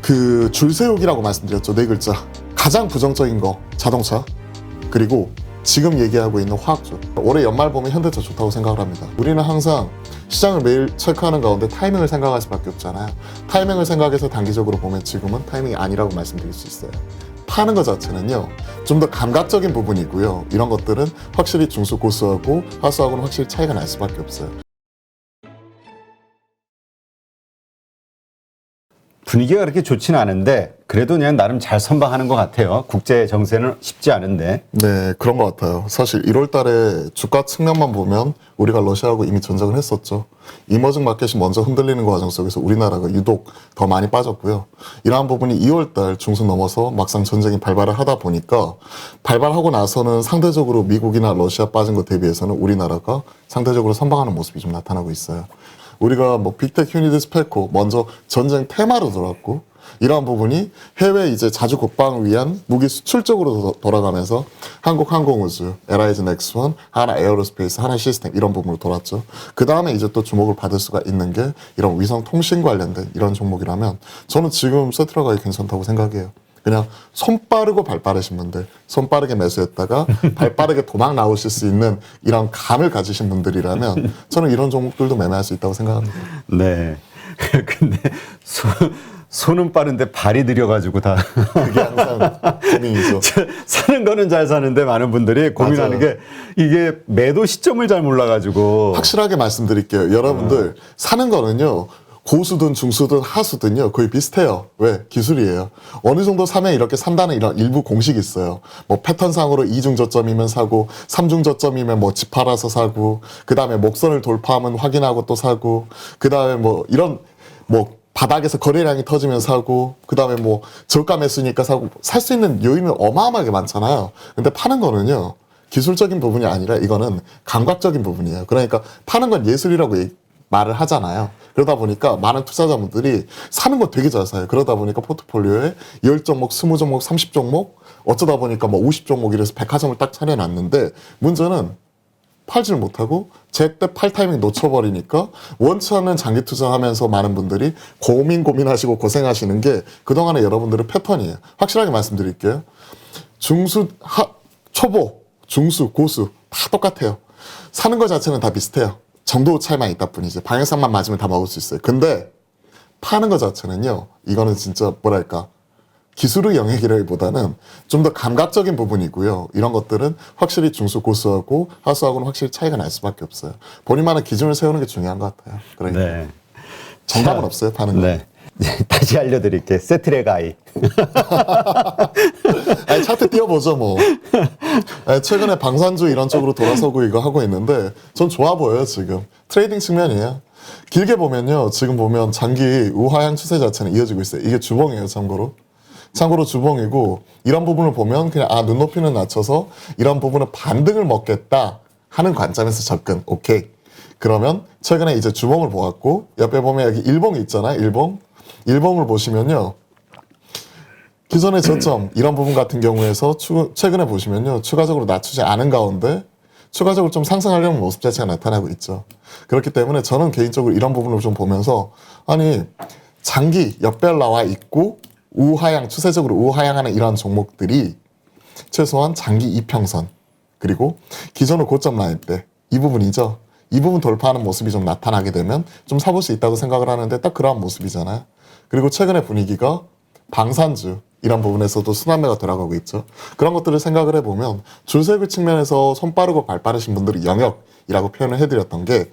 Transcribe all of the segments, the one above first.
그 줄세우기라고 말씀드렸죠. 네 글자. 가장 부정적인 거 자동차, 그리고 지금 얘기하고 있는 화학주. 올해 연말 보면 현대차 좋다고 생각을 합니다. 우리는 항상 시장을 매일 체크하는 가운데 타이밍을 생각할 수밖에 없잖아요. 타이밍을 생각해서 단기적으로 보면 지금은 타이밍이 아니라고 말씀드릴 수 있어요. 파는 것 자체는요, 좀 더 감각적인 부분이고요. 이런 것들은 확실히 중수 고수하고 하수하고는 확실히 차이가 날 수밖에 없어요. 분위기가 그렇게 좋지는 않은데 그래도 그냥 나름 잘 선방하는 것 같아요. 국제 정세는 쉽지 않은데. 네, 그런 것 같아요. 사실 1월 달에 주가 측면만 보면 우리가 러시아하고 이미 전쟁을 했었죠. 이머징 마켓이 먼저 흔들리는 과정 속에서 우리나라가 유독 더 많이 빠졌고요. 이러한 부분이 2월 달 중순 넘어서 막상 전쟁이 발발을 하다 보니까 발발하고 나서는 상대적으로 미국이나 러시아 빠진 것 대비해서는 우리나라가 상대적으로 선방하는 모습이 좀 나타나고 있어요. 우리가 뭐 빅텍 유니드 스페코 먼저 전쟁 테마로 들어왔고, 이러한 부분이 해외 이제 자주 국방을 위한 무기 수출 쪽으로 돌아가면서 한국항공우주, LIG 넥스원, 하나 에어로스페이스, 하나 시스템 이런 부분으로 돌았죠. 그 다음에 이제 또 주목을 받을 수가 있는 게 이런 위성 통신 관련된 이런 종목이라면 저는 지금 세트라가 괜찮다고 생각해요. 그냥 손 빠르고 발 빠르신 분들, 손 빠르게 매수했다가 발 빠르게 도망 나오실 수 있는 이런 감을 가지신 분들이라면 저는 이런 종목들도 매매할 수 있다고 생각합니다. 네. 근데 손은 빠른데 발이 느려가지고 다. 그게 항상 고민이죠. 사는 거는 잘 사는데 많은 분들이 고민하는 맞아요. 게 이게 매도 시점을 잘 몰라가지고. 확실하게 말씀드릴게요. 여러분들 사는 거는요, 고수든 중수든 하수든요 거의 비슷해요. 왜? 기술이에요. 어느 정도 사면 이렇게 산다는 이런 일부 공식이 있어요. 뭐 패턴상으로 2중 저점이면 사고, 3중 저점이면 뭐 집 팔아서 사고, 그 다음에 목선을 돌파하면 확인하고 또 사고, 그 다음에 뭐 이런 뭐 바닥에서 거래량이 터지면 사고, 그 다음에 뭐 저가 매수니까 사고, 살 수 있는 요인은 어마어마하게 많잖아요. 근데 파는 거는요, 기술적인 부분이 아니라 이거는 감각적인 부분이에요. 그러니까 파는 건 예술이라고 말을 하잖아요. 그러다 보니까 많은 투자자분들이 사는 거 되게 잘 사요. 그러다 보니까 포트폴리오에 10종목, 20종목, 30종목, 어쩌다 보니까 뭐 50종목 이래서 백화점을 딱 차려놨는데, 문제는 팔지를 못하고 제때 팔 타이밍 놓쳐버리니까 원치 않는 장기 투자하면서 많은 분들이 고민하시고 고생하시는 게 그동안의 여러분들의 패턴이에요. 확실하게 말씀드릴게요. 중수, 초보, 중수, 고수 다 똑같아요. 사는 것 자체는 다 비슷해요. 정도 차이만 있다 뿐이지. 방향성만 맞으면 다 먹을 수 있어요. 근데 파는 것 자체는요, 이거는 진짜 뭐랄까, 기술의 영역이라기보다는 좀 더 감각적인 부분이고요. 이런 것들은 확실히 중수 고수하고 하수하고는 확실히 차이가 날 수밖에 없어요. 본인만의 기준을 세우는 게 중요한 것 같아요. 그러니까 네. 정답은 없어요, 파는 거. 네. 다시 알려드릴게요. 세트랙 아이. 아니, 차트 띄워보죠, 뭐. 아니, 최근에 방산주 이런 쪽으로 돌아서고 이거 하고 있는데 전 좋아 보여요, 지금. 트레이딩 측면이에요. 길게 보면요, 지금 보면 장기 우하향 추세 자체는 이어지고 있어요. 이게 주봉이에요, 참고로. 참고로 주봉이고, 이런 부분을 보면 그냥 눈높이는 낮춰서 이런 부분은 반등을 먹겠다 하는 관점에서 접근. 오케이. 그러면 최근에 이제 주봉을 보았고, 옆에 보면 여기 일봉이 있잖아요. 일봉을 보시면요, 기존의 저점 이런 부분 같은 경우에서 최근에 보시면요, 추가적으로 낮추지 않은 가운데 추가적으로 좀 상승하려는 모습 자체가 나타나고 있죠. 그렇기 때문에 저는 개인적으로 이런 부분을 좀 보면서, 아니, 장기 역별 나와 있고 우하향, 추세적으로 우하향하는 이러한 종목들이 최소한 장기 이평선, 그리고 기존의 고점 라인 때 이 부분이죠. 이 부분 돌파하는 모습이 좀 나타나게 되면 좀 사볼 수 있다고 생각을 하는데 딱 그러한 모습이잖아요. 그리고 최근의 분위기가 방산주 이런 부분에서도 순환매가 돌아가고 있죠. 그런 것들을 생각을 해보면 줄세기 측면에서 손 빠르고 발 빠르신 분들이 영역이라고 표현을 해드렸던 게,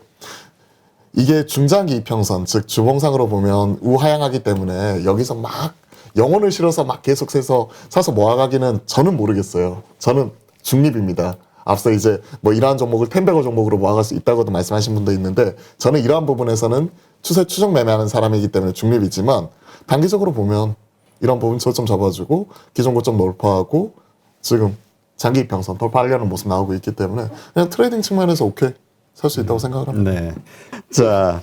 이게 중장기 이평선, 즉 주봉상으로 보면 우하향하기 때문에 여기서 막 영혼을 실어서 막 계속 사서 모아가기는 저는 모르겠어요. 저는 중립입니다. 앞서 이제 뭐 이러한 종목을 텐베거 종목으로 모아갈 수 있다고도 말씀하신 분도 있는데, 저는 이러한 부분에서는 추세 추정 매매하는 사람이기 때문에 중립이지만, 단기적으로 보면 이런 부분 저점 잡아주고 기존 고점 돌파하고 지금 장기 이평선 돌파하려는 모습 나오고 있기 때문에 그냥 트레이딩 측면에서 오케이 살 수 있다고 생각을 합니다. 네. 자,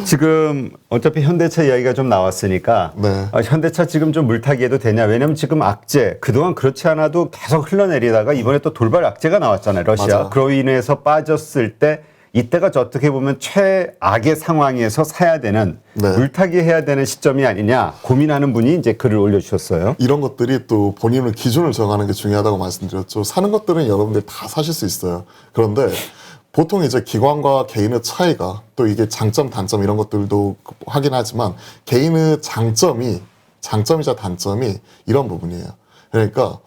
지금 어차피 현대차 이야기가 좀 나왔으니까, 네. 현대차 지금 좀 물타기해도 되냐? 왜냐면 지금 악재, 그동안 그렇지 않아도 계속 흘러내리다가 이번에 또 돌발 악재가 나왔잖아요, 러시아. 맞아요. 그로 인해서 빠졌을 때 이때가 어떻게 보면 최악의 상황에서 사야 되는 네. 물타기 해야 되는 시점이 아니냐 고민하는 분이 이제 글을 올려주셨어요. 이런 것들이 또 본인의 기준을 정하는 게 중요하다고 말씀드렸죠. 사는 것들은 여러분들 다 사실 수 있어요. 그런데 보통 이제 기관과 개인의 차이가 또 이게 장점, 단점 이런 것들도 확인하지만 개인의 장점이자 단점이 이런 부분이에요. 그러니까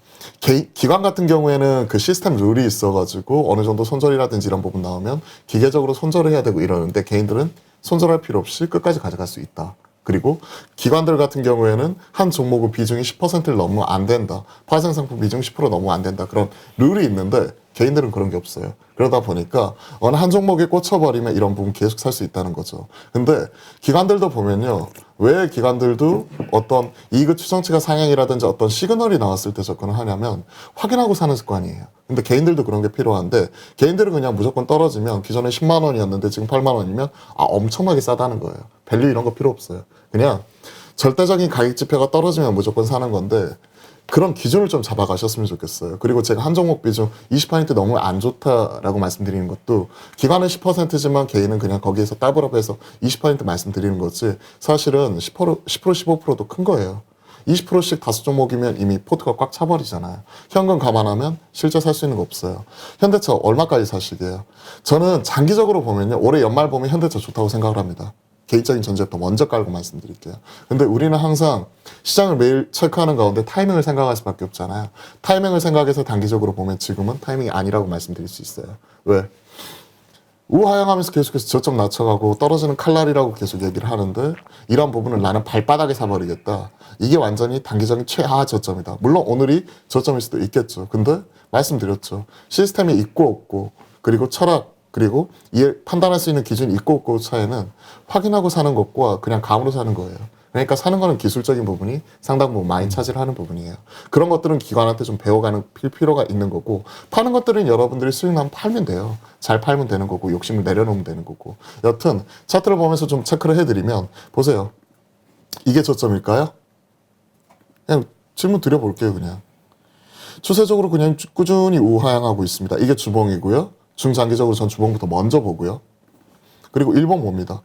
기관 같은 경우에는 그 시스템 룰이 있어가지고 어느 정도 손절이라든지 이런 부분 나오면 기계적으로 손절을 해야 되고 이러는데 개인들은 손절할 필요 없이 끝까지 가져갈 수 있다. 그리고 기관들 같은 경우에는 한 종목의 비중이 10%를 넘으면 안 된다. 파생 상품 비중 10% 넘으면 안 된다. 그런 룰이 있는데 개인들은 그런 게 없어요. 그러다 보니까 어느 한 종목에 꽂혀버리면 이런 부분 계속 살 수 있다는 거죠. 근데 기관들도 보면요. 왜 기관들도 어떤 이익의 추정치가 상향이라든지 어떤 시그널이 나왔을 때 접근을 하냐면 확인하고 사는 습관이에요. 근데 개인들도 그런 게 필요한데 개인들은 그냥 무조건 떨어지면 기존에 10만 원이었는데 지금 8만 원이면 엄청나게 싸다는 거예요. 밸류 이런 거 필요 없어요. 그냥 절대적인 가격 지표가 떨어지면 무조건 사는 건데 그런 기준을 좀 잡아가셨으면 좋겠어요. 그리고 제가 한 종목 비중 20% 너무 안 좋다라고 말씀드리는 것도 기관은 10%지만 개인은 그냥 거기에서 더블업해서 20% 말씀드리는 거지 사실은 10% 15%도 큰 거예요. 20%씩 5종목이면 이미 포트가 꽉 차버리잖아요. 현금 감안하면 실제 살 수 있는 거 없어요. 현대차 얼마까지 사시게요? 저는 장기적으로 보면요. 올해 연말 보면 현대차 좋다고 생각을 합니다. 개인적인 전제부터 먼저 깔고 말씀드릴게요. 근데 우리는 항상 시장을 매일 체크하는 가운데 타이밍을 생각할 수밖에 없잖아요. 타이밍을 생각해서 단기적으로 보면 지금은 타이밍이 아니라고 말씀드릴 수 있어요. 왜? 우하향하면서 계속해서 저점 낮춰가고 떨어지는 칼날이라고 계속 얘기를 하는데 이런 부분을 나는 발바닥에 사버리겠다. 이게 완전히 단기적인 최하 저점이다. 물론 오늘이 저점일 수도 있겠죠. 근데 말씀드렸죠. 시스템이 있고 없고 그리고 철학 그리고 이해 판단할 수 있는 기준이 있고 없고 차이는 확인하고 사는 것과 그냥 감으로 사는 거예요. 그러니까 사는 거는 기술적인 부분이 상당 부분 많이 차지하는 부분이에요. 그런 것들은 기관한테 좀 배워가는 필요가 있는 거고 파는 것들은 여러분들이 수익 나면 팔면 돼요. 잘 팔면 되는 거고 욕심을 내려놓으면 되는 거고 여튼 차트를 보면서 좀 체크를 해드리면 보세요. 이게 저점일까요? 그냥 질문 드려볼게요. 그냥 추세적으로 그냥 꾸준히 우하향하고 있습니다. 이게 주봉이고요. 중장기적으로 전 주봉부터 먼저 보고요. 그리고 1번 봅니다.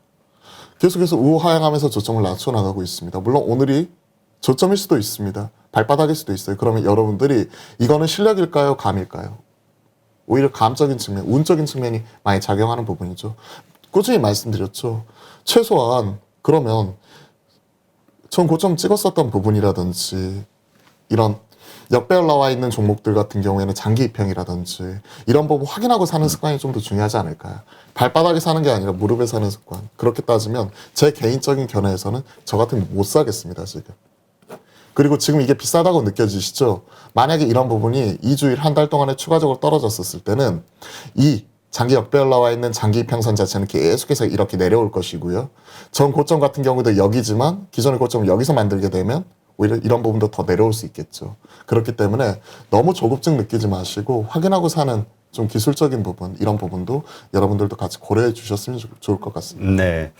계속해서 우하향하면서 저점을 낮춰나가고 있습니다. 물론 오늘이 저점일 수도 있습니다. 발바닥일 수도 있어요. 그러면 여러분들이 이거는 실력일까요? 감일까요? 오히려 감적인 측면, 운적인 측면이 많이 작용하는 부분이죠. 꾸준히 말씀드렸죠. 최소한 그러면 전 고점 찍었었던 부분이라든지 이런 역배열 나와 있는 종목들 같은 경우에는 장기 입형이라든지 이런 부분 확인하고 사는 습관이 좀 더 중요하지 않을까요? 발바닥에 사는 게 아니라 무릎에 사는 습관. 그렇게 따지면 제 개인적인 견해에서는 저 같으면 못 사겠습니다, 지금. 그리고 지금 이게 비싸다고 느껴지시죠? 만약에 이런 부분이 2주일, 한 달 동안에 추가적으로 떨어졌었을 때는 이 장기 역배열 나와 있는 장기 이평선 자체는 계속해서 이렇게 내려올 것이고요. 전 고점 같은 경우도 여기지만 기존의 고점을 여기서 만들게 되면 오히려 이런 부분도 더 내려올 수 있겠죠. 그렇기 때문에 너무 조급증 느끼지 마시고 확인하고 사는 좀 기술적인 부분 이런 부분도 여러분들도 같이 고려해 주셨으면 좋을 것 같습니다. 네.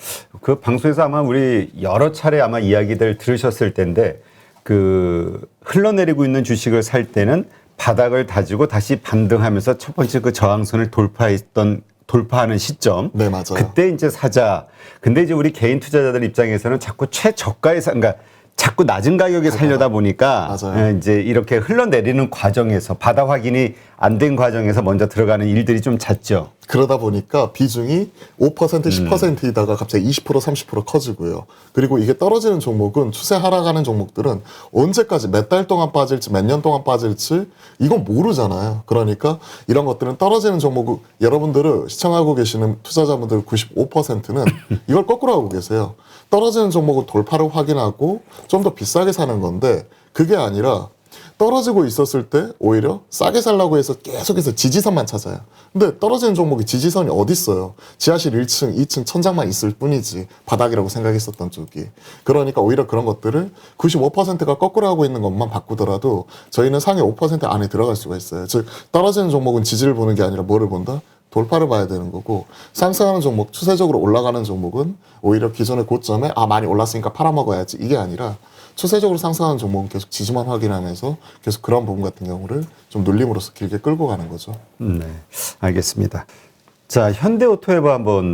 그 방송에서 아마 우리 여러 차례 아마 이야기들 들으셨을 텐데 그 흘러내리고 있는 주식을 살 때는 바닥을 다지고 다시 반등하면서 첫 번째 그 저항선을 돌파하는 시점. 네, 맞아요. 그때 이제 사자. 근데 이제 우리 개인 투자자들 입장에서는 자꾸 최저가에 그러니까 자꾸 낮은 가격에 살려다 보니까 맞아요. 이제 이렇게 흘러내리는 과정에서 바닥 확인이 안 된 과정에서 먼저 들어가는 일들이 좀 잦죠. 그러다 보니까 비중이 5%, 10%이다가 갑자기 20%, 30% 커지고요. 그리고 이게 떨어지는 종목은 추세 하락하는 종목들은 언제까지 몇 달 동안 빠질지 몇 년 동안 빠질지 이건 모르잖아요. 그러니까 이런 것들은 떨어지는 종목 여러분들은 시청하고 계시는 투자자분들 95%는 이걸 거꾸로 하고 계세요. 떨어지는 종목은 돌파를 확인하고 좀 더 비싸게 사는 건데 그게 아니라 떨어지고 있었을 때 오히려 싸게 살라고 해서 계속해서 지지선만 찾아요. 근데 떨어지는 종목이 지지선이 어디 있어요? 지하실 1층, 2층 천장만 있을 뿐이지 바닥이라고 생각했었던 쪽이. 그러니까 오히려 그런 것들을 95%가 거꾸로 하고 있는 것만 바꾸더라도 저희는 상위 5% 안에 들어갈 수가 있어요. 즉 떨어지는 종목은 지지를 보는 게 아니라 뭐를 본다? 돌파를 봐야 되는 거고 상승하는 종목, 추세적으로 올라가는 종목은 오히려 기존의 고점에 많이 올랐으니까 팔아먹어야지 이게 아니라 추세적으로 상승하는 종목은 계속 지지만 확인하면서 계속 그런 부분 같은 경우를 좀 눌림으로써 길게 끌고 가는 거죠. 네, 알겠습니다. 자, 현대오토웨버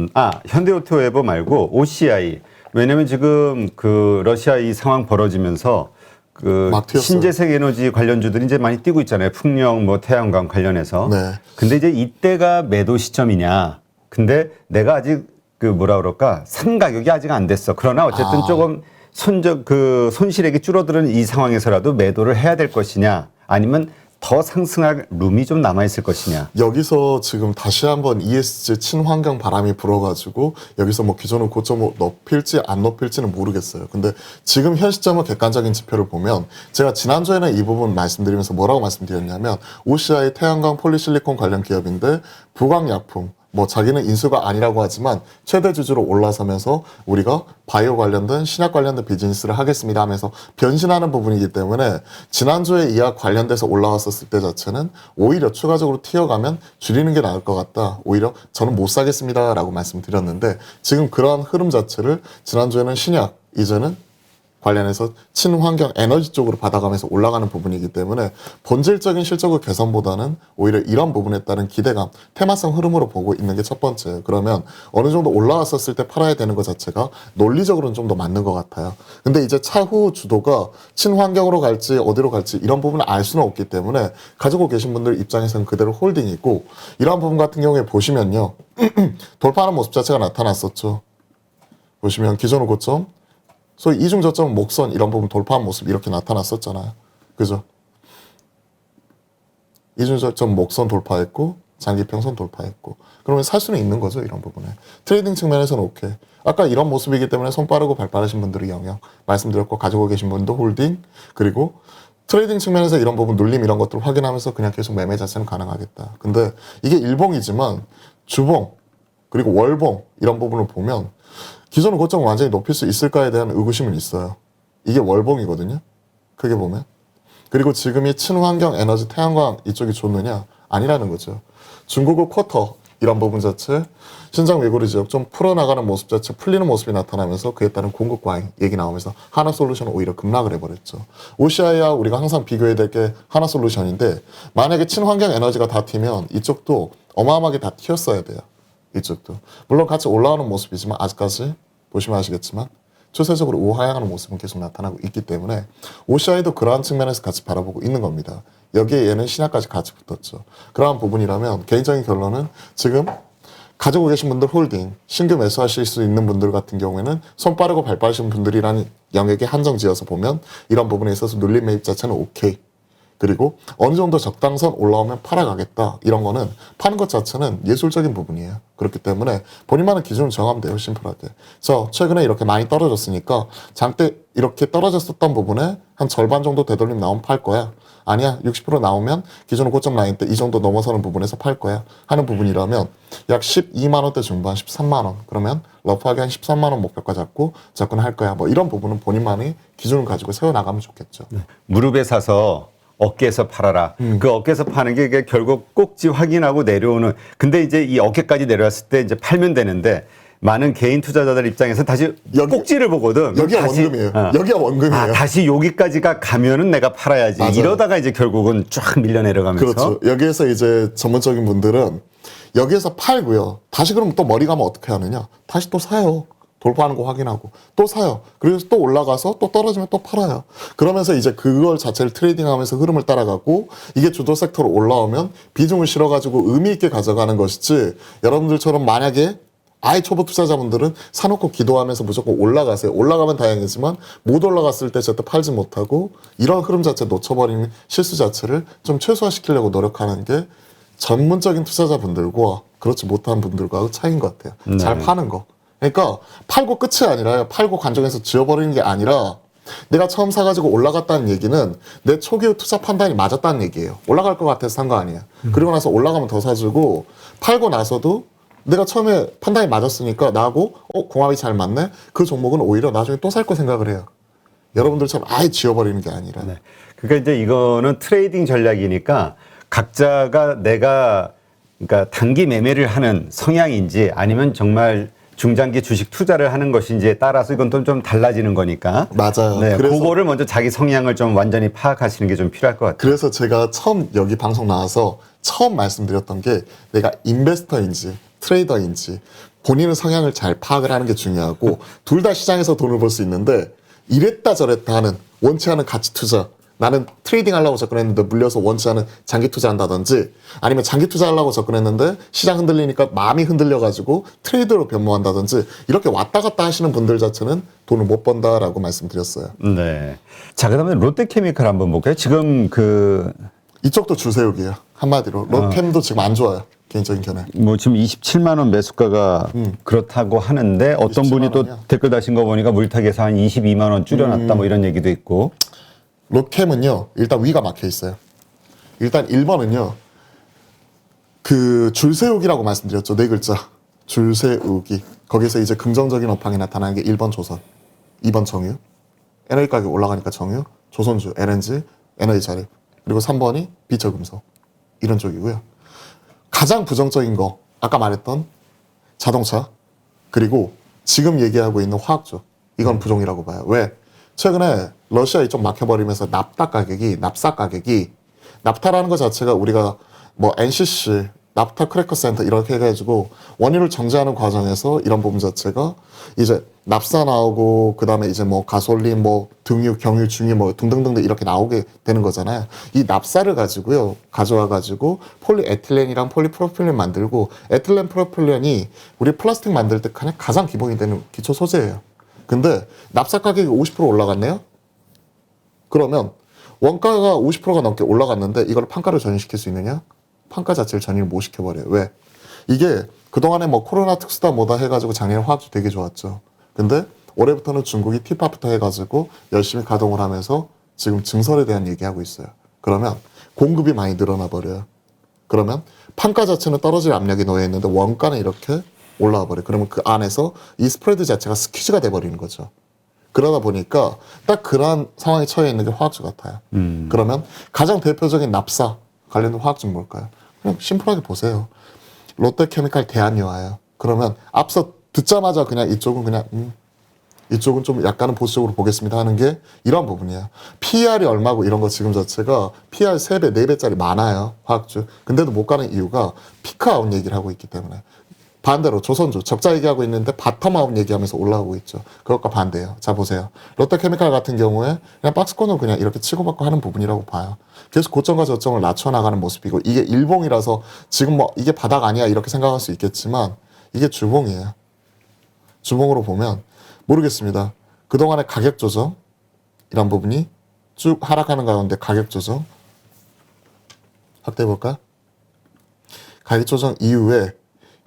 말고 OCI. 왜냐면 지금 그 러시아 이 상황 벌어지면서 그 막 튀었어요. 신재생 에너지 관련주들이 이제 많이 뛰고 있잖아요. 풍력, 뭐 태양광 관련해서. 네. 근데 이제 이때가 매도 시점이냐. 근데 내가 아직 그 뭐라 그럴까? 산 가격이 아직 안 됐어. 그러나 어쨌든 조금 손실액이 줄어드는 이 상황에서라도 매도를 해야 될 것이냐. 아니면 더 상승할 룸이 좀 남아있을 것이냐. 여기서 지금 다시 한번 ESG 친환경 바람이 불어가지고 여기서 뭐 기존의 고점 높일지 안 높일지는 모르겠어요. 근데 지금 현 시점의 객관적인 지표를 보면 제가 지난주에는 이 부분 말씀드리면서 뭐라고 말씀드렸냐면 OCI 태양광 폴리실리콘 관련 기업인데 부광약품 뭐 자기는 인수가 아니라고 하지만 최대 주주로 올라서면서 우리가 바이오 관련된 신약 관련된 비즈니스를 하겠습니다 하면서 변신하는 부분이기 때문에 지난주에 이와 관련돼서 올라왔었을 때 자체는 오히려 추가적으로 튀어가면 줄이는 게 나을 것 같다. 오히려 저는 못 사겠습니다 라고 말씀드렸는데 지금 그러한 흐름 자체를 지난주에는 신약, 이제는 관련해서 친환경 에너지 쪽으로 받아가면서 올라가는 부분이기 때문에 본질적인 실적의 개선보다는 오히려 이런 부분에 따른 기대감, 테마성 흐름으로 보고 있는 게 첫 번째. 그러면 어느 정도 올라왔었을 때 팔아야 되는 것 자체가 논리적으로는 좀 더 맞는 것 같아요. 근데 이제 차후 주도가 친환경으로 갈지 어디로 갈지 이런 부분을 알 수는 없기 때문에 가지고 계신 분들 입장에서는 그대로 홀딩이고 이러한 부분 같은 경우에 보시면요. 돌파하는 모습 자체가 나타났었죠. 보시면 기존의 고점 소위 이중 저점 목선 이런 부분 돌파한 모습 이렇게 나타났었잖아요. 그죠? 이중 저점 목선 돌파했고 장기평선 돌파했고 그러면 살 수는 있는 거죠. 이런 부분에. 트레이딩 측면에서는 오케이. 아까 이런 모습이기 때문에 손 빠르고 발 빠르신 분들이 영역 말씀드렸고 가지고 계신 분도 홀딩 그리고 트레이딩 측면에서 이런 부분 눌림 이런 것들을 확인하면서 그냥 계속 매매 자체는 가능하겠다. 근데 이게 일봉이지만 주봉 그리고 월봉 이런 부분을 보면 기존의 고점을 완전히 높일 수 있을까에 대한 의구심은 있어요. 이게 월봉이거든요. 크게 보면. 그리고 지금이 친환경 에너지 태양광 이쪽이 좋느냐? 아니라는 거죠. 중국의 쿼터 이런 부분 자체 신장 외고리 지역 좀 풀어나가는 모습 자체 풀리는 모습이 나타나면서 그에 따른 공급 과잉 얘기 나오면서 하나솔루션은 오히려 급락을 해버렸죠. OCI와 우리가 항상 비교해야 될 게 하나솔루션인데 만약에 친환경 에너지가 다 튀면 이쪽도 어마어마하게 다 튀었어야 돼요. 이쪽도. 물론 같이 올라오는 모습이지만 아직까지 보시면 아시겠지만 추세적으로 우하향하는 모습은 계속 나타나고 있기 때문에 OCI도 그러한 측면에서 같이 바라보고 있는 겁니다. 여기에 얘는 신약까지 같이 붙었죠. 그러한 부분이라면 개인적인 결론은 지금 가지고 계신 분들 홀딩, 신규 매수하실 수 있는 분들 같은 경우에는 손 빠르고 발 빠르신 분들이라는 영역에 한정 지어서 보면 이런 부분에 있어서 눌림 매입 자체는 오케이. 그리고 어느 정도 적당선 올라오면 팔아가겠다. 이런 거는 파는 것 자체는 예술적인 부분이에요. 그렇기 때문에 본인만의 기준을 정하면 돼요. 심플하게. 그래서 최근에 이렇게 많이 떨어졌으니까 장대 이렇게 떨어졌었던 부분에 한 절반 정도 되돌림 나오면 팔 거야. 아니야 60% 나오면 기존의 고점 라인 때 이 정도 넘어서는 부분에서 팔 거야 하는 부분이라면 약 12만 원대 중반 13만 원 그러면 러프하게 한 13만 원 목표가 잡고 접근할 거야. 뭐 이런 부분은 본인만의 기준을 가지고 세워나가면 좋겠죠. 무릎에 사서 어깨에서 팔아라. 그 어깨에서 파는 게 이게 결국 꼭지 확인하고 내려오는. 근데 이제 이 어깨까지 내려왔을 때 이제 팔면 되는데 많은 개인 투자자들 입장에서 다시 꼭지를 보거든. 여기가 다시, 원금이에요. 여기가 원금이에요. 아, 다시 여기까지가 가면은 내가 팔아야지. 맞아요. 이러다가 이제 결국은 쫙 밀려 내려가면서. 그렇죠. 여기에서 이제 전문적인 분들은 여기에서 팔고요. 다시 그럼 또 머리 가면 어떻게 하느냐? 다시 또 사요. 돌파하는 거 확인하고 또 사요. 그리고 또 올라가서 또 떨어지면 또 팔아요. 그러면서 이제 그걸 자체를 트레이딩하면서 흐름을 따라가고 이게 주도 섹터로 올라오면 비중을 실어가지고 의미 있게 가져가는 것이지 여러분들처럼 만약에 아예 초보 투자자분들은 사놓고 기도하면서 무조건 올라가세요. 올라가면 다행이지만 못 올라갔을 때 절대 팔지 못하고 이런 흐름 자체 놓쳐버리는 실수 자체를 좀 최소화시키려고 노력하는 게 전문적인 투자자분들과 그렇지 못한 분들과의 차이인 것 같아요. 네. 잘 파는 거. 그러니까 팔고 끝이 아니라요. 팔고 관정해서 지워버리는 게 아니라 내가 처음 사가지고 올라갔다는 얘기는 내 초기의 투자 판단이 맞았다는 얘기예요. 올라갈 것 같아서 산 거 아니야. 그리고 나서 올라가면 더 사주고 팔고 나서도 내가 처음에 판단이 맞았으니까 나하고 궁합이 잘 맞네. 그 종목은 오히려 나중에 또 살 거 생각을 해요. 여러분들처럼 아예 지워버리는 게 아니라. 네. 그러니까 이제 이거는 트레이딩 전략이니까 각자가 내가 그러니까 단기 매매를 하는 성향인지 아니면 정말 중장기 주식 투자를 하는 것인지에 따라서 이건 좀 달라지는 거니까. 맞아요. 네, 그래서 그거를 먼저 자기 성향을 좀 완전히 파악하시는 게 좀 필요할 것 같아요. 그래서 제가 처음 여기 방송 나와서 처음 말씀드렸던 게 내가 인베스터인지 트레이더인지 본인의 성향을 잘 파악을 하는 게 중요하고 둘 다 시장에서 돈을 벌 수 있는데 이랬다 저랬다 하는 원치 않은 가치 투자 나는 트레이딩 하려고 접근했는데 물려서 원치 않은 장기 투자한다든지 아니면 장기 투자하려고 접근했는데 시장 흔들리니까 마음이 흔들려가지고 트레이드로 변모한다든지 이렇게 왔다 갔다 하시는 분들 자체는 돈을 못 번다라고 말씀드렸어요. 네. 자, 그다음에 롯데케미칼 한번 볼까요? 지금 이쪽도 줄 세우기예요. 한마디로 롯캠도 지금 안 좋아요. 개인적인 견해. 뭐 지금 27만 원 매수가가 그렇다고 하는데 어떤 분이 27만 또 원이야? 댓글 다신 거 보니까 물타기에서 한 22만 원 줄여놨다 뭐 이런 얘기도 있고. 롯캠은요 일단 위가 막혀 있어요. 일단 1번은요 그 줄세우기라고 말씀드렸죠. 네 글자 줄세우기. 거기서 이제 긍정적인 업황이 나타나는 게 1번 조선, 2번 정유, 에너지 가격 올라가니까 정유, 조선주, LNG, 에너지 자립, 그리고 3번이 비저금속 이런 쪽이고요. 가장 부정적인 거 아까 말했던 자동차 그리고 지금 얘기하고 있는 화학주 이건 부종이라고 봐요. 왜? 최근에 러시아 이쪽 막혀버리면서 납사 가격이 납타라는 것 자체가 우리가 뭐 NCC 납타 크래커 센터 이렇게 해가지고 원유를 정제하는 과정에서 이런 부분 자체가 이제 납사 나오고 그 다음에 이제 뭐 가솔린 뭐 등유 경유 중유 뭐 등등등 이렇게 나오게 되는 거잖아요. 이 납사를 가지고요 가져와 가지고 폴리에틸렌이랑 폴리프로필렌 만들고 에틸렌 프로필렌이 우리 플라스틱 만들 때 가장 기본이 되는 기초 소재예요. 근데 납사 가격이 50% 올라갔네요. 그러면 원가가 50%가 넘게 올라갔는데 이걸 판가를 전환시킬 수 있느냐? 판가 자체를 전환을 못 시켜버려요. 왜? 이게 그동안에 뭐 코로나 특수다 뭐다 해가지고 작년에 화학주 되게 좋았죠. 근데 올해부터는 중국이 티팝부터 해가지고 열심히 가동을 하면서 지금 증설에 대한 얘기하고 있어요. 그러면 공급이 많이 늘어나 버려요. 그러면 판가 자체는 떨어질 압력이 놓여 있는데 원가는 이렇게 올라와 버려요. 그러면 그 안에서 이 스프레드 자체가 스퀴즈가 돼버리는 거죠. 그러다 보니까 딱 그러한 상황에 처해 있는 게 화학주 같아요. 그러면 가장 대표적인 납사 관련된 화학주는 뭘까요? 그냥 심플하게 보세요. 롯데케미칼 대한유화예요. 그러면 앞서 듣자마자 그냥 이쪽은 그냥 이쪽은 좀 약간은 보수적으로 보겠습니다 하는 게 이런 부분이에요. PER이 얼마고 이런 거 지금 자체가 PER 3배, 4배짜리 많아요. 화학주. 근데도 못 가는 이유가 피크아웃 얘기를 하고 있기 때문에. 반대로 조선주 적자 얘기하고 있는데 바텀아웃 얘기하면서 올라오고 있죠. 그것과 반대예요. 자 보세요. 롯데케미칼 같은 경우에 그냥 박스권으로 그냥 이렇게 치고받고 하는 부분이라고 봐요. 계속 고점과 저점을 낮춰나가는 모습이고 이게 일봉이라서 지금 뭐 이게 바닥 아니야 이렇게 생각할 수 있겠지만 이게 주봉이에요. 주봉으로 보면 모르겠습니다. 그동안의 가격 조정 이런 부분이 쭉 하락하는 가운데 가격 조정 확대해 볼까? 가격 조정 이후에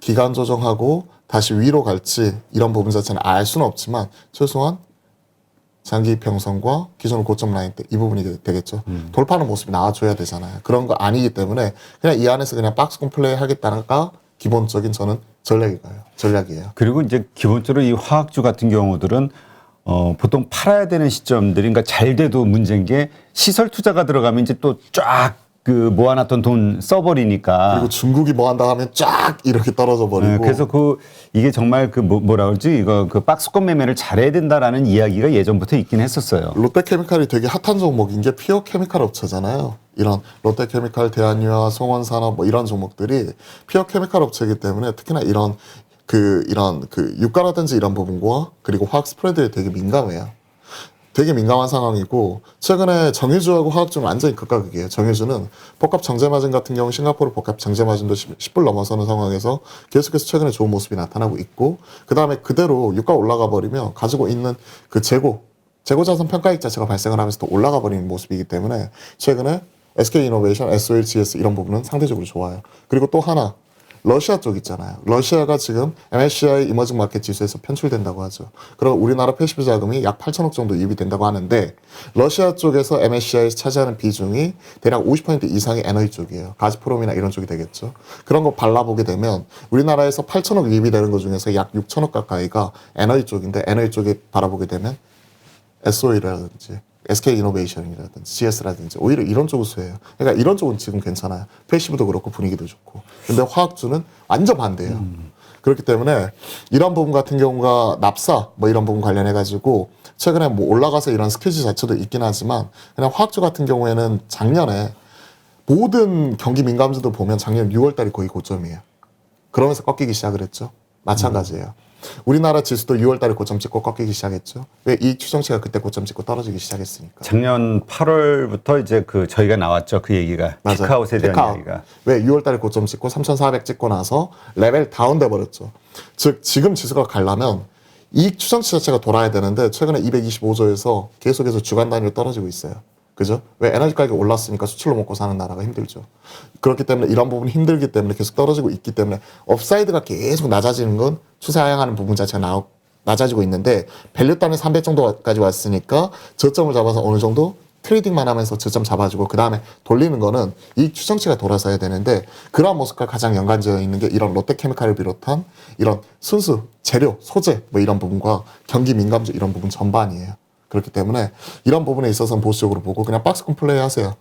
기간 조정하고 다시 위로 갈지 이런 부분 자체는 알 수는 없지만 최소한 장기 평선과 기존 고점 라인 때 이 부분이 되겠죠. 돌파하는 모습이 나와줘야 되잖아요. 그런 거 아니기 때문에 그냥 이 안에서 그냥 박스권 플레이 하겠다는가 기본적인 저는 전략이에요. 그리고 이제 기본적으로 이 화학주 같은 경우들은 보통 팔아야 되는 시점들이 그러니까 잘 돼도 문제인 게 시설 투자가 들어가면 이제 또 쫙 그 모아놨던 돈 써버리니까. 그리고 중국이 뭐 한다 하면 쫙 이렇게 떨어져 버리고. 네, 그래서 이게 정말 뭐라 그러지 이거 그 박스권 매매를 잘해야 된다라는 이야기가 예전부터 있긴 했었어요. 롯데케미칼이 되게 핫한 종목인 게 피어 케미칼 업체잖아요. 이런 롯데케미칼, 대한유화, 송원산업 뭐 이런 종목들이 피어 케미칼 업체이기 때문에 특히나 이런 유가라든지 이런 부분과 그리고 화학 스프레드에 되게 민감해요. 되게 민감한 상황이고 최근에 정유주하고 화학주는 완전히 극과극이에요. 정유주는 복합 정제 마진 같은 경우 싱가포르 복합 정제 마진도 10불 넘어서는 상황에서 계속해서 최근에 좋은 모습이 나타나고 있고 그 다음에 그대로 유가 올라가 버리면 가지고 있는 그 재고자산 평가익 자체가 발생을 하면서 또 올라가 버리는 모습이기 때문에 최근에 SK이노베이션, SOHS 이런 부분은 상대적으로 좋아요. 그리고 또 하나 러시아 쪽 있잖아요. 러시아가 지금 MSCI 이머징 마켓 지수에서 편출된다고 하죠. 그럼 우리나라 패시브 자금이 약 8천억 정도 유입이 된다고 하는데 러시아 쪽에서 MSCI에서 차지하는 비중이 대략 50% 이상이 에너지 쪽이에요. 가즈프롬이나 이런 쪽이 되겠죠. 그런 거 발라보게 되면 우리나라에서 8천억 유입이 되는 것 중에서 약 6천억 가까이가 에너지 쪽인데 에너지 쪽에 바라보게 되면 SOE라든지 SK이노베이션이라든지 GS라든지 오히려 이런 쪽을 수혜해요. 그러니까 이런 쪽은 지금 괜찮아요. 패시브도 그렇고 분위기도 좋고. 근데 화학주는 완전 반대예요. 그렇기 때문에 이런 부분 같은 경우가 납사 뭐 이런 부분 관련해 가지고 최근에 뭐 올라가서 이런 스케줄 자체도 있긴 하지만 그냥 화학주 같은 경우에는 작년에 모든 경기 민감주들 보면 작년 6월 달이 거의 고점이에요. 그러면서 꺾이기 시작을 했죠. 마찬가지예요. 우리나라 지수도 6월 달에 고점 찍고 꺾이기 시작했죠. 왜? 이익 추정치가 그때 고점 찍고 떨어지기 시작했으니까. 작년 8월부터 이제 그 저희가 나왔죠. 그 얘기가. 맞아요. 피크아웃에 대한 피크아웃. 이야기가. 왜 6월 달에 고점 찍고 3,400 찍고 나서 레벨 다운돼 버렸죠. 즉 지금 지수가 가려면 이익 추정치 자체가 돌아야 되는데 최근에 225조에서 계속해서 주간 단위로 떨어지고 있어요. 그죠? 왜? 에너지 가격이 올랐으니까 수출로 먹고 사는 나라가 힘들죠. 그렇기 때문에 이런 부분이 힘들기 때문에 계속 떨어지고 있기 때문에 업사이드가 계속 낮아지는 건 추세 하향하는 부분 자체가 낮아지고 있는데 밸류 단위 300 정도까지 왔으니까 저점을 잡아서 어느 정도 트레이딩만 하면서 저점 잡아주고 그 다음에 돌리는 거는 이익 추정치가 돌아서야 되는데 그러한 모습과 가장 연관되어 있는 게 이런 롯데케미칼을 비롯한 이런 순수 재료, 소재 뭐 이런 부분과 경기 민감주 이런 부분 전반이에요. 그렇기 때문에 이런 부분에 있어서는 보수적으로 보고 그냥 박스권 플레이 하세요.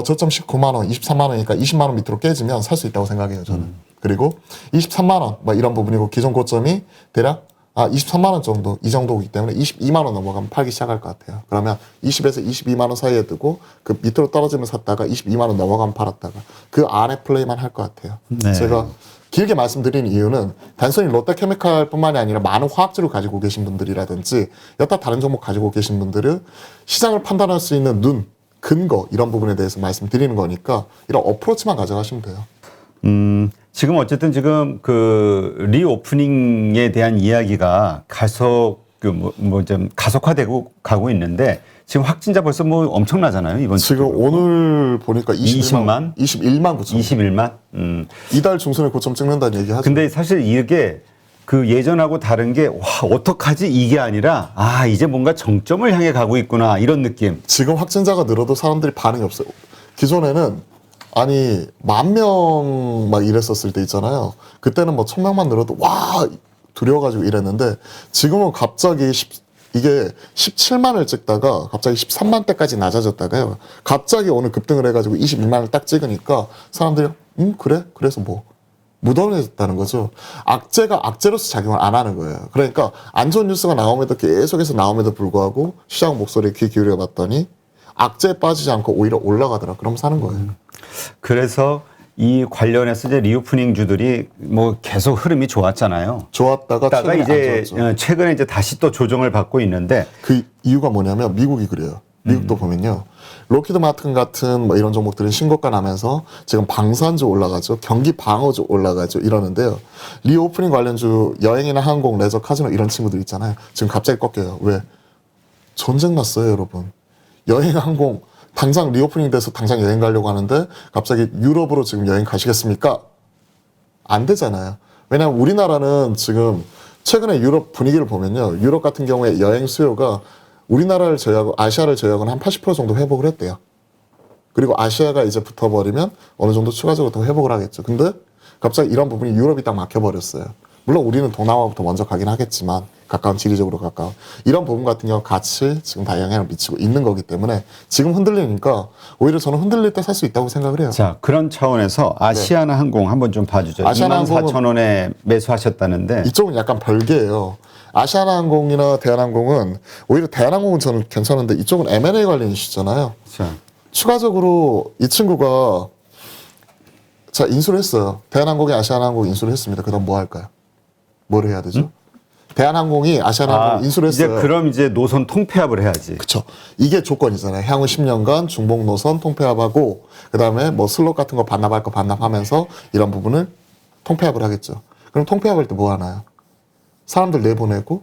저점 19만 원, 23만 원이니까 20만 원 밑으로 깨지면 살 수 있다고 생각해요, 저는. 그리고 23만 원, 뭐 이런 부분이고 기존 고점이 대략 23만 원 정도, 이 정도이기 때문에 22만 원 넘어가면 팔기 시작할 것 같아요. 그러면 20에서 22만 원 사이에 두고 그 밑으로 떨어지면 샀다가 22만 원 넘어가면 팔았다가 그 안에 플레이만 할 것 같아요. 네. 제가 길게 말씀드리는 이유는 단순히 롯데케미칼뿐만이 아니라 많은 화학주를 가지고 계신 분들이라든지 여타 다른 종목 가지고 계신 분들은 시장을 판단할 수 있는 눈, 근거 이런 부분에 대해서 말씀드리는 거니까 이런 어프로치만 가져가시면 돼요. 지금 어쨌든 지금 그 리오프닝에 대한 이야기가 좀 가속화되고 가고 있는데 지금 확진자 벌써 뭐 엄청나잖아요. 이번 지금 주도. 오늘 보니까 21만 9천. 21만? 이달 중순에 고점 찍는다는 얘기 하죠. 근데 사실 이게 그 예전하고 다른 게, 와, 어떡하지? 이게 아니라, 이제 뭔가 정점을 향해 가고 있구나. 이런 느낌. 지금 확진자가 늘어도 사람들이 반응이 없어요. 기존에는 아니 10,000명 막 이랬었을 때 있잖아요. 그때는 뭐 1,000명만 늘어도 와 두려워가지고 이랬는데 지금은 갑자기 이게 17만을 찍다가 갑자기 13만 대까지 낮아졌다가요. 갑자기 오늘 급등을 해가지고 21만을 딱 찍으니까 사람들이 그래? 그래서 뭐 무던해졌다는 거죠. 악재가 악재로서 작용을 안 하는 거예요. 그러니까 안 좋은 뉴스가 나옴에도 계속해서 나옴에도 불구하고 시장 목소리에 귀 기울여 봤더니 악재에 빠지지 않고 오히려 올라가더라. 그럼 사는 거예요. 그래서 이 관련해서 이제 리오프닝 주들이 뭐 계속 흐름이 좋았잖아요. 좋았다가 최근에 이제 안 좋았죠. 최근에 이제 다시 또 조정을 받고 있는데 그 이유가 뭐냐면 미국이 그래요. 미국도 보면요. 로키드 마틴 같은 뭐 이런 종목들은 신고가 나면서 지금 방산주 올라가죠. 경기 방어주 올라가죠. 이러는데요. 리오프닝 관련주 여행이나 항공, 레저, 카지노 이런 친구들 있잖아요. 지금 갑자기 꺾여요. 왜? 전쟁 났어요, 여러분. 여행, 항공 당장 리오프닝 돼서 당장 여행 가려고 하는데 갑자기 유럽으로 지금 여행 가시겠습니까? 안 되잖아요. 왜냐하면 우리나라는 지금 최근에 유럽 분위기를 보면요. 유럽 같은 경우에 여행 수요가 우리나라를 제외하고 아시아를 제외하고는 한 80% 정도 회복을 했대요. 그리고 아시아가 이제 붙어버리면 어느 정도 추가적으로 더 회복을 하겠죠. 근데 갑자기 이런 부분이 유럽이 딱 막혀버렸어요. 물론 우리는 동남아부터 먼저 가긴 하겠지만 지리적으로 가까운 이런 부분 같은 경우 같이 지금 다 영향을 미치고 있는 거기 때문에 지금 흔들리니까 오히려 저는 흔들릴 때 살 수 있다고 생각을 해요. 자, 그런 차원에서 아시아나 항공 한번 좀 봐주죠. 아시아나 24,000원에 매수하셨다는데 이쪽은 약간 별개예요. 아시아나항공이나 대한항공은 오히려 대한항공은 저는 괜찮은데 이쪽은 M&A 관련 이슈잖아요. 자, 추가적으로 이 친구가 자 인수를 했어요. 대한항공이 아시아나항공 인수를 했습니다. 그다음 뭐 할까요? 뭘 해야 되죠? 대한항공이 아시아나항공 인수를 했어요. 이제 그럼 이제 노선 통폐합을 해야지. 그쵸. 이게 조건이잖아요. 향후 10년간 중복 노선 통폐합하고 그다음에 뭐 슬롯 같은 거 반납할 거 반납하면서 이런 부분을 통폐합을 하겠죠. 그럼 통폐합할 때 뭐 하나요? 사람들 내보내고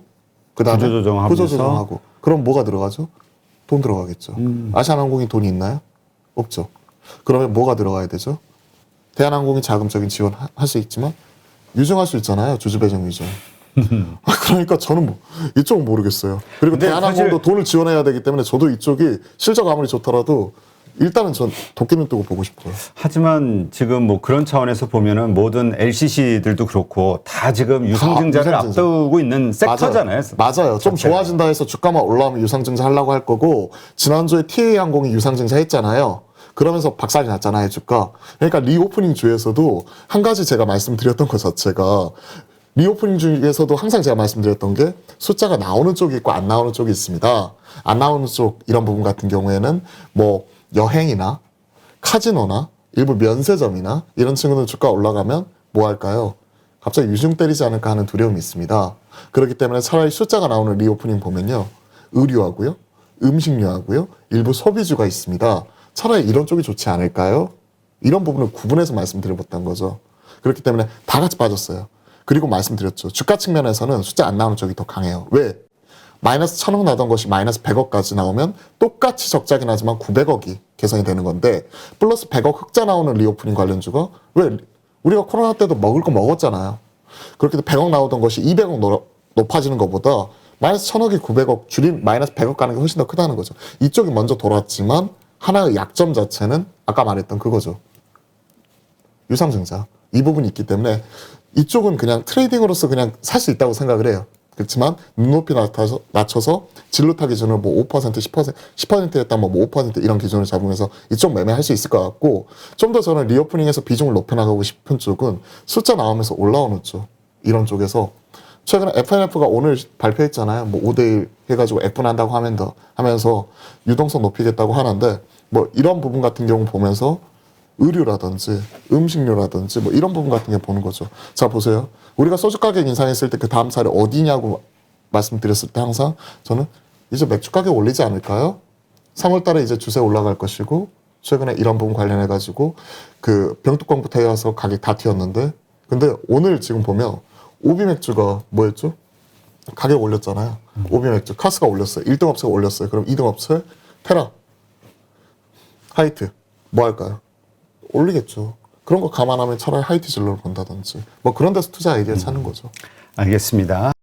그다음에 구조조정하고 그럼 뭐가 들어가죠? 돈 들어가겠죠. 아시아나항공이 돈이 있나요? 없죠. 그러면 뭐가 들어가야 되죠? 대한항공이 자금적인 지원할 수 있지만 유증할 수 있잖아요. 주주배정 유증. 그러니까 저는 이쪽은 모르겠어요. 그리고 대한항공도 돈을 지원해야 되기 때문에 저도 이쪽이 실적 아무리 좋더라도 일단은 전 도끼는 뜨고 보고 싶어요. 하지만 지금 뭐 그런 차원에서 보면은 모든 LCC들도 그렇고 다 지금 유상증자를 앞두고 있는 섹터잖아요. 맞아요. 좀 좋아진다 해서 주가만 올라오면 유상증자 하려고 할 거고 지난주에 TA항공이 유상증자 했잖아요. 그러면서 박살이 났잖아요, 주가. 그러니까 리오프닝 주에서도 한 가지 제가 말씀드렸던 것 자체가 리오프닝 중에서도 항상 제가 말씀드렸던 게 숫자가 나오는 쪽이 있고 안 나오는 쪽이 있습니다. 안 나오는 쪽 이런 부분 같은 경우에는 뭐 여행이나 카지노나 일부 면세점이나 이런 친구들 주가 올라가면 뭐 할까요? 갑자기 유중 때리지 않을까 하는 두려움이 있습니다. 그렇기 때문에 차라리 숫자가 나오는 리오프닝 보면요. 의류하고요. 음식료하고요. 일부 소비주가 있습니다. 차라리 이런 쪽이 좋지 않을까요? 이런 부분을 구분해서 말씀드려봤던 거죠. 그렇기 때문에 다 같이 빠졌어요. 그리고 말씀드렸죠. 주가 측면에서는 숫자 안 나오는 쪽이 더 강해요. 왜? 마이너스 1,000억 나던 것이 마이너스 100억까지 나오면 똑같이 적자긴 하지만 900억이 계산이 되는 건데 플러스 100억 흑자 나오는 리오프닝 관련주가 왜? 우리가 코로나 때도 먹을 거 먹었잖아요. 그렇게 100억 나오던 것이 200억 높아지는 것보다 마이너스 1,000억이 900억 줄인 마이너스 100억 가는 게 훨씬 더 크다는 거죠. 이쪽이 먼저 돌았지만 하나의 약점 자체는 아까 말했던 그거죠. 유상증자. 이 부분이 있기 때문에 이쪽은 그냥 트레이딩으로서 그냥 살 수 있다고 생각을 해요. 그렇지만 눈높이 낮춰서 진로타 기준을 뭐 5%, 10%였다 뭐 5% 이런 기준을 잡으면서 이쪽 매매할 수 있을 것 같고 좀 더 저는 리오프닝에서 비중을 높여나가고 싶은 쪽은 숫자 나오면서 올라오는 쪽 이런 쪽에서 최근에 FNF가 오늘 발표했잖아요. 뭐 5대1 해가지고 F난다고 하면서 유동성 높이겠다고 하는데 뭐 이런 부분 같은 경우 보면서 의류라든지 음식료라든지 뭐 이런 부분 같은 게 보는 거죠. 자 보세요. 우리가 소주 가격 인상했을 때 그 다음 살이 어디냐고 말씀드렸을 때 항상 저는 이제 맥주 가격 올리지 않을까요? 3월 달에 이제 주세 올라갈 것이고 최근에 이런 부분 관련해 가지고 그 병뚜껑부터 해서 가격 다 튀었는데 근데 오늘 지금 보면 오비 맥주가 뭐였죠? 가격 올렸잖아요. 오비 맥주 카스가 올렸어요. 1등 업체가 올렸어요. 그럼 2등 업체 테라 하이트 뭐 할까요? 올리겠죠. 그런 거 감안하면 차라리 하이트 진로를 본다든지 뭐 그런 데서 투자 아이디어 찾는 거죠. 알겠습니다.